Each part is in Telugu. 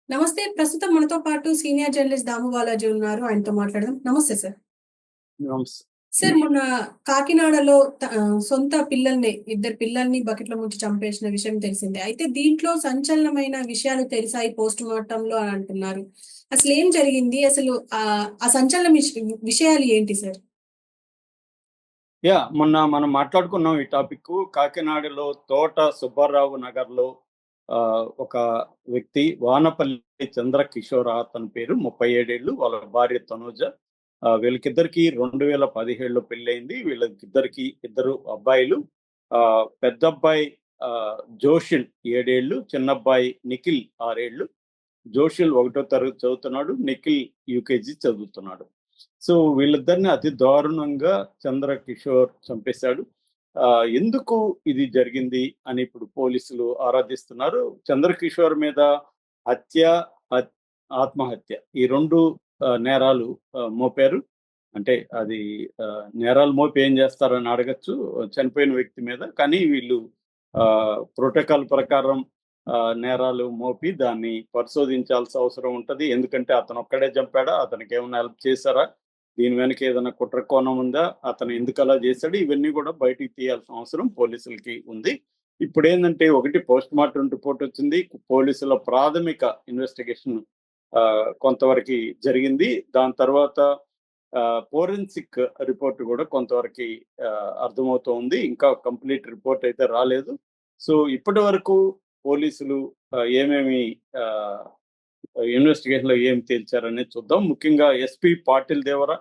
నమస్తే. ప్రస్తుతం మనతో పాటు సీనియర్ జర్నలిస్ట్ దాము బాలాజీ ఉన్నారు. ఆయనతో మాట్లాడదాం. నమస్తే సార్. నమస్ సార్ మొన్న కాకినాడలో సొంత పిల్లల్ని, ఇద్దరు పిల్లల్ని బకెట్‌లో ముంచి చంపేసిన విషయం తెలిసిందే. అయితే దీంట్లో సంచలనమైన విషయాలు తెలిసాయి పోస్ట్‌మార్టంలో అని అంటున్నారు. అసలేం జరిగింది? అసలు ఆ సంచలన విషయాలు ఏంటి సార్? మొన్న మనం మాట్లాడుకున్నాం ఈ టాపిక్కు. కాకినాడలో తోట సుబ్బారావు నగర్‌లో ఒక వ్యక్తి వానపల్లి చంద్రకిషోర్ అతని పేరు. 37 ఏళ్ళు. వాళ్ళ భార్య తనూజ. వీళ్ళకిద్దరికీ 2017లో పెళ్లయింది. వీళ్ళకిద్దరికీ ఇద్దరు అబ్బాయిలు. పెద్దబ్బాయి జోషిల్ 7 ఏళ్ళు. చిన్నబ్బాయి నిఖిల్ 6 ఏళ్ళు. జోషిల్ 1వ తరగతి చదువుతున్నాడు. నిఖిల్ యూకేజీ చదువుతున్నాడు. సో, వీళ్ళిద్దరిని అతి దారుణంగా చంద్రకిషోర్ చంపేశాడు. ఎందుకు ఇది జరిగింది అని ఇప్పుడు పోలీసులు ఆరాధిస్తున్నారు. చంద్రకిషోర్ మీద హత్య, అత్ ఆత్మహత్య ఈ 2 నేరాలు మోపారు. అంటే అది నేరాలు మోపి ఏం చేస్తారని అడగొచ్చు చనిపోయిన వ్యక్తి మీద. కానీ వీళ్ళు ప్రోటోకాల్ ప్రకారం నేరాలు మోపి దాన్ని పరిశోధించాల్సిన అవసరం ఉంటది. ఎందుకంటే అతనొక్కడే చంపాడా? అతనికేమన్నా హెల్ప్ చేశారా? దీని వెనక ఏదైనా కుట్ర కోణం ఉందా? అతను ఎందుకలా చేశాడు? ఇవన్నీ కూడా బయటికి తీయాల్సిన అవసరం పోలీసులకి ఉంది. ఇప్పుడేందంటే ఒకటి పోస్ట్‌మార్టం రిపోర్ట్ వచ్చింది. పోలీసుల ప్రాథమిక ఇన్వెస్టిగేషన్ కొంతవరకి జరిగింది. దాని తర్వాత ఫోరెన్సిక్ రిపోర్ట్ కూడా కొంతవరకి అర్థమవుతూ ఉంది. ఇంకా కంప్లీట్ రిపోర్ట్ అయితే రాలేదు. సో, ఇప్పటి వరకు పోలీసులు ఏమేమి ఆహ్, ఇన్వెస్టిగేషన్‌లో ఏం తేల్చారనేది చూద్దాం. ముఖ్యంగా ఎస్పీ పాటిల్ దేవర,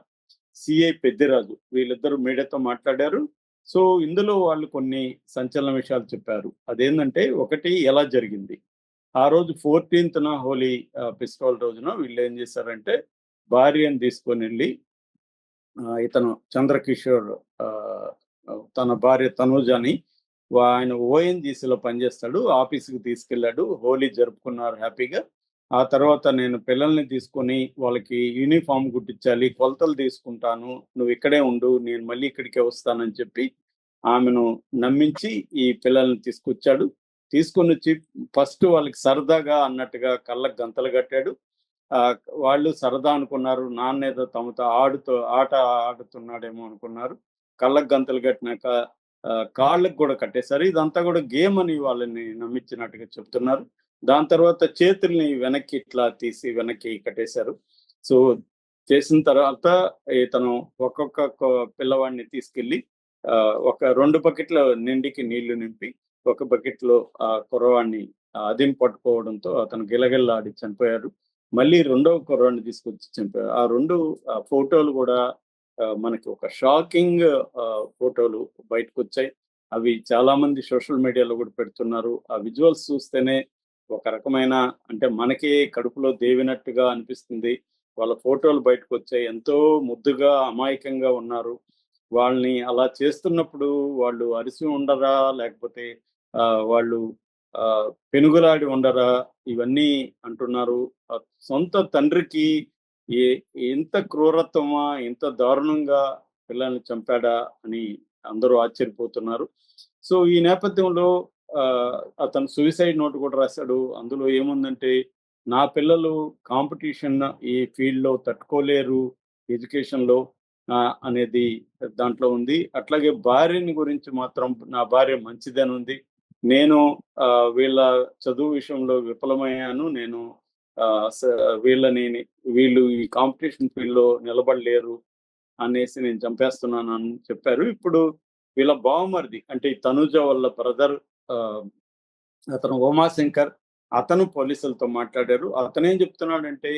సీఐ పెద్దిరాజు వీళ్ళిద్దరూ మీడియాతో మాట్లాడారు. సో, ఇందులో వాళ్ళు కొన్ని సంచలన విషయాలు చెప్పారు. అదేందంటే ఒకటి ఎలా జరిగింది? ఆ రోజు 14థ్‌న హోలీ ఫెస్టివల్ రోజున వీళ్ళేం చేశారంటే భార్యను తీసుకొనెళ్ళి ఇతను చంద్రకిషోర్ ఆహ్, తన భార్య తనూజని ఆయన ఓఎన్‌జీసీలో పనిచేస్తాడు. ఆఫీస్‌కి తీసుకెళ్ళాడు. హోలీ జరుపుకున్నారు హ్యాపీగా. ఆ తర్వాత నేను పిల్లల్ని తీసుకొని వాళ్ళకి యూనిఫార్మ్ కుట్టించాలి, కొలతలు తీసుకుంటాను. నువ్వు ఇక్కడే ఉండు. నేను మళ్ళీ ఇక్కడికే వస్తానని చెప్పి ఆమెను నమ్మించి ఈ పిల్లల్ని తీసుకొచ్చాడు. తీసుకొనొచ్చి ఫస్ట్ వాళ్ళకి సరదాగా అన్నట్టుగా కళ్ళకి గంతలు కట్టాడు. ఆహ్, వాళ్ళు సరదా అనుకున్నారు. నాన్నేదో తమతో ఆట ఆడుతున్నాడేమో అనుకున్నారు. కళ్ళకి గంతలు కట్టినాక కాళ్ళకి గూడా కట్టేశారు. ఇదంతా గూడా గేమ్ అని వాళ్ళని నమ్మించినట్టుగా చెప్తున్నారు. దాని తర్వాత చేతుల్ని వెనక్కి ఇట్లా తీసి వెనక్కి కట్టేశారు. సో, చేసిన తర్వాత ఇతను ఒక్కొక్క పిల్లవాడిని తీసుకెళ్ళి ఒక 2 బకెట్ల నిండికి నీళ్లు నింపి, ఒక బకెట్‌లో ఆ కుర్రవాడిని అదిం పట్టుకోవడంతో అతను గిలగిల్లాడి చనిపోయారు. మళ్ళీ రెండవ కుర్రాడిని తీసుకొచ్చి చంపారు. ఆ 2 ఫోటోలు గూడా మనకి ఒక షాకింగ్ ఫోటోలు బయటకొచ్చాయి. అవి చాలామంది సోషల్ మీడియాలో గూడా పెడుతున్నారు. ఆ విజువల్స్ చూస్తేనే ఒక రకమైన అంటే మనకే కడుపులో దేవినట్టుగా అనిపిస్తుంది. వాళ్ళ ఫోటోలు బయటకొచ్చాయి. ఎంతో ముద్దుగా, అమాయకంగా ఉన్నారు. వాళ్ళని అలా చేస్తున్నప్పుడు వాళ్ళు అరిసి ఉండరా? లేకపోతే వాళ్ళు పెనుగులాడి ఉండరా? ఇవన్నీ అంటున్నారు. సొంత తండ్రికి ఎ ఇంత క్రూరత్వమా? ఇంత దారుణంగా పిల్లల్ని చంపాడా? అని అందరూ ఆశ్చర్యపోతున్నారు. సో, ఈ నేపథ్యంలో అతను సూసైడ్ నోట్ కూడా రాసాడు. అందులో ఏముందంటే, నా పిల్లలు కాంపిటీషన్ ఈ ఫీల్డ్‌లో తట్టుకోలేరు ఎడ్యుకేషన్‌లో అనేది దాంట్లో ఉంది. అట్లాగే భార్యని గురించి మాత్రం నా భార్య మంచిదనుంది. నేను వీళ్ళ చదువు విషయంలో విఫలమయ్యాను. నేను ఆహ్, స వీళ్ళని వీళ్ళు ఈ కాంపిటీషన్ ఫీల్డ్‌లో నిలబడలేరు అనేసి నేను చంపేస్తున్నానని చెప్పారు. ఇప్పుడు వీళ్ళ బావమరిది అంటే ఈ తనూజ వాళ్ళ బ్రదర్ ఆహ్, అతను ఉమాశంకర్ అతను పోలీసులతో మాట్లాడారు. అతనేం చెప్తున్నాడంటే,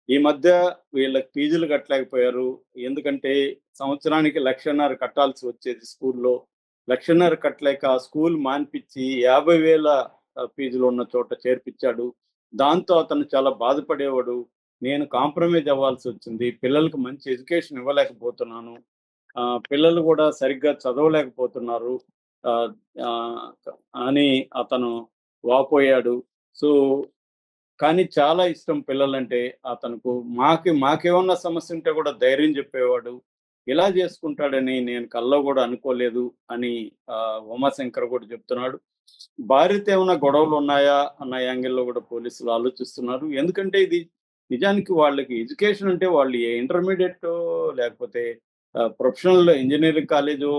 ఈ మధ్య వీళ్ళకి ఫీజులు కట్టలేకపోయారు. ఎందుకంటే సంవత్సరానికి 1,50,000 కట్టాల్సి వచ్చేది స్కూల్‌లో. 1,50,000 కట్టలేక స్కూల్ మాన్పిచ్చి 50,000 ఫీజులు ఉన్న చోట చేర్పిచ్చాడు. దాంతో అతను చాలా బాధపడేవాడు. నేను కాంప్రమైజ్ అవ్వాల్సొచ్చింది. పిల్లలకి మంచి ఎడ్యుకేషన్ ఇవ్వలేకపోతున్నాను. పిల్లలు గూడా సరిగ్గా చదవలేకపోతున్నారు. ఆహ్, ఆహ్, అని అతను వాపోయాడు. సో, కానీ చాలా ఇష్టం పిల్లలంటే అతనుకు. మాకేమన్నా సమస్యుంటే గూడా ధైర్యం జెప్పేవాడు. ఇలా జేసుకుంటాడని నేను కల్లో గూడా అనుకోలేదు అని ఉమాశంకర్ గూడా చెప్తున్నాడు. భార్యతో ఏమైనా గొడవలు ఉన్నాయా అన్న యాంగిల్లో కూడా పోలీసులు ఆలోచిస్తున్నారు. ఎందుకంటే ఇది నిజానికి వాళ్ళకి ఎడ్యుకేషన్ అంటే వాళ్ళు ఇంటర్మీడియేటో లేకపోతే ప్రొఫెషనల్ ఇంజినీరింగ్ కాలేజో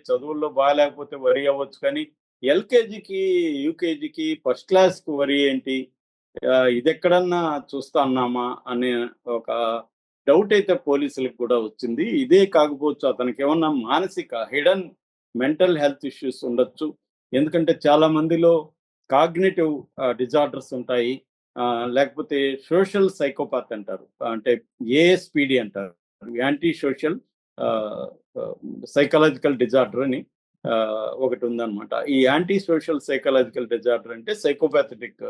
చదువుల్లో బాగాలేకపోతే వరీ అవ్వచ్చు. కానీ ఎల్‌కేజీకి, యూకేజీకి ఫస్ట్ క్లాస్‌కి వరీ ఏంటి? ఇదెక్కడన్నా చూస్తా ఉన్నామా అనే ఒక డౌట్ అయితే పోలీసులకు కూడా వచ్చింది. ఇదే కాకపోవచ్చు అతనికేమన్నా మానసిక హిడెన్ మెంటల్ హెల్త్ ఇష్యూస్ ఉండొచ్చు. ఎందుకంటే చాలా మందిలో కాగ్నిటివ్ డిజార్డర్స్ ఉంటాయి. లేకపోతే సోషల్ సైకోపాత్ అంటారు. అంటే ఏఎస్‌పీడీ అంటారు. యాంటీ సోషల్ ఆహ్, ఆహ్, సైకాలజికల్ డిజార్డర్ అని ఒకటుందనమాట. ఈ యాంటీ సోషల్ సైకాలజికల్ డిజార్డర్ అంటే సైకోపాథటిక్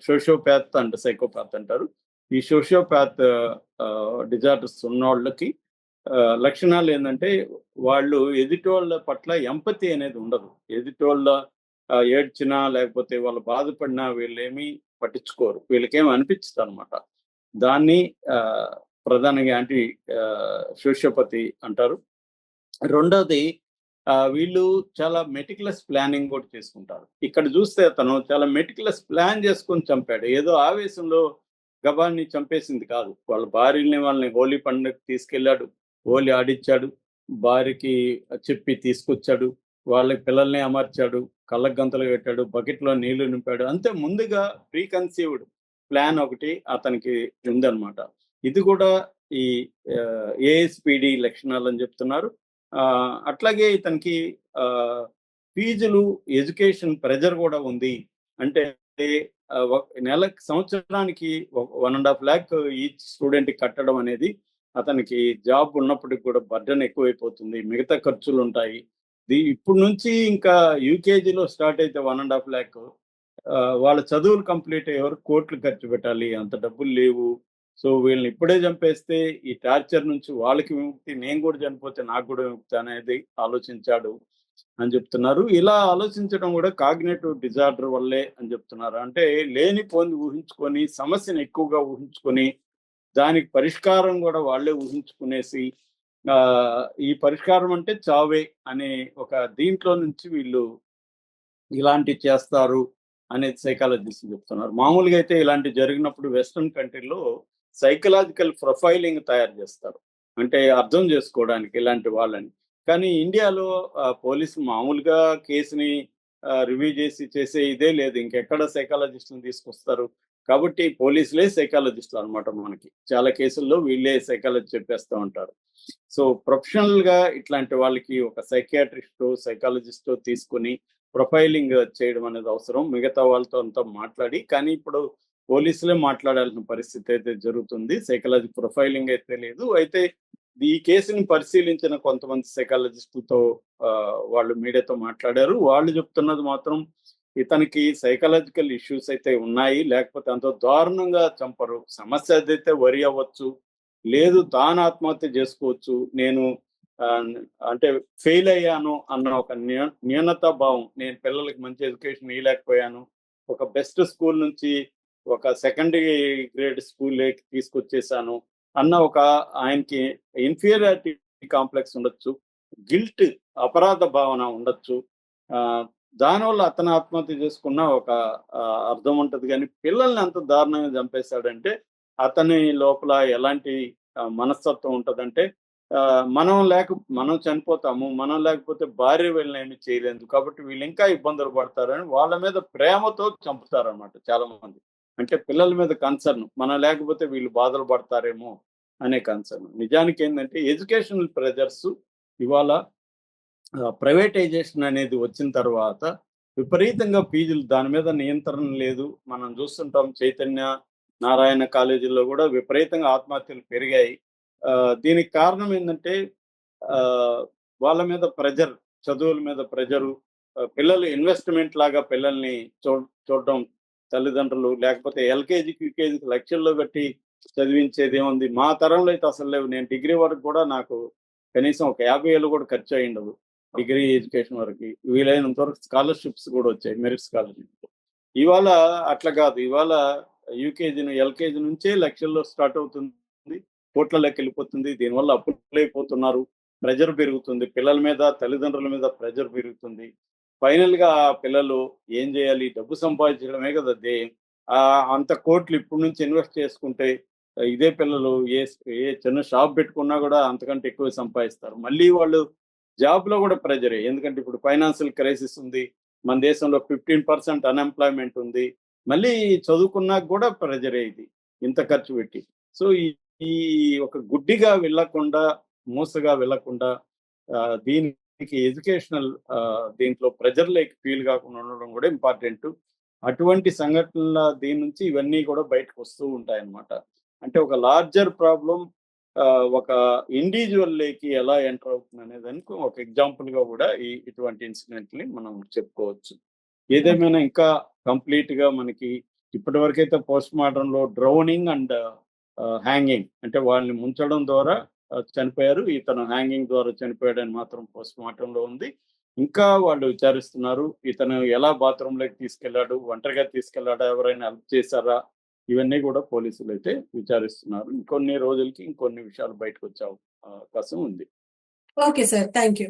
సోషియోపాత్ అండ్ సైకోపాత్ అంటారు. ఈ సోషియోపాత్ డిజార్డర్స్ ఉన్నోళ్ళకి లక్షణాలేందంటే వాళ్ళు ఎదుటోళ్ళ పట్ల ఎంపతి అనేది ఉండదు. ఎదుటోళ్ళ ఏడ్చినా లేకపోతే వాళ్ళు బాధపడినా వీళ్ళేమీ పట్టించుకోరు. వీళ్ళకేమి అనిపించదనమాట. దాన్ని ప్రధానంగా యాంటీ సోషియోపతి అంటారు. రెండోది వీళ్ళు చాలా మెటిక్యులస్ ప్లానింగ్ కూడా చేసుకుంటారు. ఇక్కడ చూస్తే అతను చాలా మెటిక్యులస్ ప్లాన్ చేసుకొని చంపాడు. ఏదో ఆవేశంలో గబాల్ని చంపేసింది కాదు. వాళ్ళ వాళ్ళని హోలీ పండుగకి తీసుకెళ్ళాడు. హోలీ ఆడిచ్చాడు. భార్యకి చెప్పి తీసుకొచ్చాడు. వాళ్ళ పిల్లల్ని అమర్చాడు. కళ్ళకు గంతలు కట్టాడు. బకెట్‌లో నీళ్లు నింపాడు. అంతే ముందుగా ప్రీ కన్సీవ్డ్ ప్లాన్ ఒకటి అతనికి ఉందన్నమాట. ఇది కూడా ఈ ఏఎస్‌పీడీ లక్షణాలని చెప్తున్నారు. అట్లాగే ఇతనికి ఫీజులు, ఎడ్యుకేషన్ ప్రెషర్ కూడా ఉంది. అంటే సంవత్సరానికి 1.5 లాక్ ఈచ్ స్టూడెంట్‌కి కట్టడం అనేది అతనికి జాబ్ ఉన్నప్పటికి కూడా బర్డెన్ ఎక్కువైపోతుంది. మిగతా ఖర్చులుంటాయి. ఇప్పటి నుంచి ఇంకా యూకేజీలో స్టార్ట్ అయితే 1.5 లాక్ వాళ్ళ చదువులు కంప్లీట్ అయ్యే వరకు కోట్లు ఖర్చు పెట్టాలి. అంత డబ్బులు లేవు. సో వీళ్ళని ఇప్పుడే చంపేస్తే ఈ టార్చర్ నుంచి వాళ్ళకి విముక్తి, నేను కూడా చనిపోతే నాకు కూడా విముక్తి అనేది ఆలోచించాడు అని చెప్తున్నారు. ఇలా ఆలోచించడం కూడా కాగ్నిటివ్ డిజార్డర్ వల్లే అని చెప్తున్నారు. అంటే లేనిపోనిది ఊహించుకొని, సమస్యను ఎక్కువగా ఊహించుకొని, దానికి పరిష్కారం కూడా వాళ్ళే ఊహించుకునేసి ఈ పరిష్కారం అంటే చావే అనే ఒక దీంట్లో నుంచి వీళ్ళు ఇలాంటివి చేస్తారు అనేది సైకాలజిస్టులు చెప్తున్నారు. మామూలుగా అయితే ఇలాంటివి జరిగినప్పుడు వెస్టర్న్ కంట్రీలో సైకలాజికల్ ప్రొఫైలింగ్ తయారు చేస్తారు. అంటే అర్థం చేసుకోవడానికి ఇలాంటి వాళ్ళని. కానీ ఇండియాలో పోలీసులు మామూలుగా కేసుని రివ్యూ చేసే ఇదే లేదు. ఇంకెక్కడ సైకాలజిస్టులను తీసుకొస్తారు. కాబట్టి పోలీసులే సైకాలజిస్టులు అనమాట మనకి. చాలా కేసుల్లో వీళ్ళే సైకాలజీ చెప్పేస్తా ఉంటారు. సో ప్రొఫెషనల్‌గా ఇట్లాంటి వాళ్ళకి ఒక సైకియాట్రిస్టో, సైకాలజిస్టో తీసుకొని ప్రొఫైలింగ్ చేయడం అనేది అవసరం. మిగతా వాళ్ళతో అంతా మాట్లాడి, కానీ ఇప్పుడు పోలీసులే మాట్లాడాల్సిన పరిస్థితి అయితే జరుగుతుంది. సైకాలజీ ప్రొఫైలింగ్ అయితే లేదు. అయితే ఈ కేసుని పరిశీలించిన కొంతమంది సైకాలజిస్టులతో వాళ్ళు మీడియాతో మాట్లాడారు. వాళ్ళు చెప్తున్నది మాత్రం ఇతనికి సైకాలజికల్ ఇష్యూస్ అయితే ఉన్నాయి. లేకపోతే అంత దారుణంగా చంపరు. సమస్య అదైతే వరి అవ్వచ్చు. లేదు తాను ఆత్మహత్య చేసుకోవచ్చు. నేను అంటే ఫెయిల్ అయ్యాను అన్న ఒక న్యూనతా భావం. నేను పిల్లలకి మంచి ఎడ్యుకేషన్ ఇవ్వలేకపోయాను. ఒక బెస్ట్ స్కూల్ నుంచి ఒక సెకండరీ గ్రేడ్ స్కూల్‌లోకి తీసుకొచ్చేసాను అన్న ఒక ఆయనకి ఇన్ఫీరియారిటీ కాంప్లెక్స్ ఉండొచ్చు. గిల్ట్ అపరాధ భావన ఉండొచ్చు. దానివల్ల అతను ఆత్మహత్య చేసుకున్న ఒక అర్థం ఉంటది. కానీ పిల్లల్ని అంత దారుణంగా చంపేశాడంటే అతని లోపల ఎలాంటి మనస్తత్వం ఉంటదంటే మనం చనిపోతాము. మనం లేకపోతే భార్య వీళ్ళనేమి చేయలేదు. కాబట్టి వీళ్ళు ఇంకా ఇబ్బందులు పడతారని వాళ్ళ మీద ప్రేమతో చంపుతారనమాట చాలా మంది. అంటే పిల్లల మీద కన్సర్న్. మనం లేకపోతే వీళ్ళు బాధలు పడతారేమో అనే కన్సర్న్. నిజానికి ఏందంటే ఎడ్యుకేషనల్ ప్రెజర్స్ ఇవాళ ప్రైవేటైజేషన్ అనేది వచ్చిన తర్వాత విపరీతంగా ఫీజులు దాని మీద నియంత్రణ లేదు. మనం చూస్తుంటాం చైతన్య, నారాయణ కాలేజీల్లో కూడా విపరీతంగా ఆత్మహత్యలు పెరిగాయి. దీనికి కారణం ఏందంటే వాళ్ళ మీద ప్రెజర్, చదువుల మీద ప్రెజరు, పిల్లలు ఇన్వెస్ట్‌మెంట్ లాగా పిల్లల్ని చూడడం తల్లిదండ్రులు. లేకపోతే ఎల్‌కేజీకి, యూకేజీకి లక్షల్లో పెట్టి చదివించేదేముంది. మా తరంలో అయితే అసలు లేవు. నేను డిగ్రీ వరకు కూడా నాకు కనీసం ఒక 50,000 కూడా ఖర్చు అయ్యుండదు. డిగ్రీ ఎడ్యుకేషన్ వరకి. వీలైనంత వరకు స్కాలర్‌షిప్స్ కూడా వచ్చాయి. Merit scholarship. ఇవాళ అట్లా కాదు. ఇవాళ ఎల్‌కేజీ నుంచే లక్షల్లో స్టార్ట్ అవుతుంది. కోట్లలోకెళ్ళిపోతుంది. దీనివల్ల అప్పులైపోతున్నారు. ప్రెషర్ పెరుగుతుంది. పిల్లల మీద, తల్లిదండ్రుల మీద ప్రెషర్ పెరుగుతుంది. ఫైనల్ గా ఆ పిల్లలు ఏం చేయాలి, డబ్బు సంపాదించడమే కదా అంత కోట్లు ఇప్పటి నుంచి ఇన్వెస్ట్ చేసుకుంటే ఇదే పిల్లలు ఏ చిన్న షాప్ పెట్టుకున్నా కూడా అంతకంటే ఎక్కువ సంపాదిస్తారు. మళ్ళీ వాళ్ళు జాబ్ లో కూడా ప్రెజరే, ఎందుకంటే ఇప్పుడు ఫైనాన్షియల్ క్రైసిస్ ఉంది, మన దేశంలో 15% అన్ఎంప్లాయ్మెంట్ ఉంది. మళ్ళీ చదువుకున్నాక కూడా ప్రెజరే ఇది, ఇంత ఖర్చు పెట్టి. సో ఈ ఈ ఒక గుడ్డిగా వెళ్ళకుండా, మూసగా వెళ్ళకుండా దీనికి ఎడ్యుకేషనల్ దీంట్లో ప్రెజర్ లేక ఫీల్ కాకుండా ఉండడం కూడా ఇంపార్టెంట్. అటువంటి సంఘటనల దీని నుంచి ఇవన్నీ కూడా బయటకు వస్తూ ఉంటాయన్నమాట. అంటే ఒక లార్జర్ ప్రాబ్లం ఒక ఇండివిజువల్ లేకి ఎలా ఎంటర్ అవుతుంది అనే దానికి ఒక ఎగ్జాంపుల్ గా కూడా ఇటువంటి ఇన్సిడెంట్ ని మనం చెప్పుకోవచ్చు. ఏదేమైనా ఇంకా కంప్లీట్ గా మనకి ఇప్పటివరకైతే పోస్ట్ మార్టం లో డ్రౌనింగ్ అండ్ హ్యాంగింగ్, అంటే వాళ్ళని ముంచడం ద్వారా చనిపోయారు, ఇతను హ్యాంగింగ్ ద్వారా చనిపోయాడని మాత్రం పోస్ట్ మార్టం లో ఉంది. ఇంకా వాళ్ళు విచారిస్తున్నారు, ఇతను ఎలా బాత్రూమ్ లోకి తీసుకెళ్లాడు, ఒంటరిగా తీసుకెళ్లాడా, ఎవరైనా హెల్ప్ చేశారా, ఇవన్నీ కూడా పోలీసులు అయితే విచారిస్తున్నారు. ఇంకొన్ని రోజులకి ఇంకొన్ని విషయాలు బయటకు వచ్చే అవకాశం ఉంది. Okay sir. Thank you.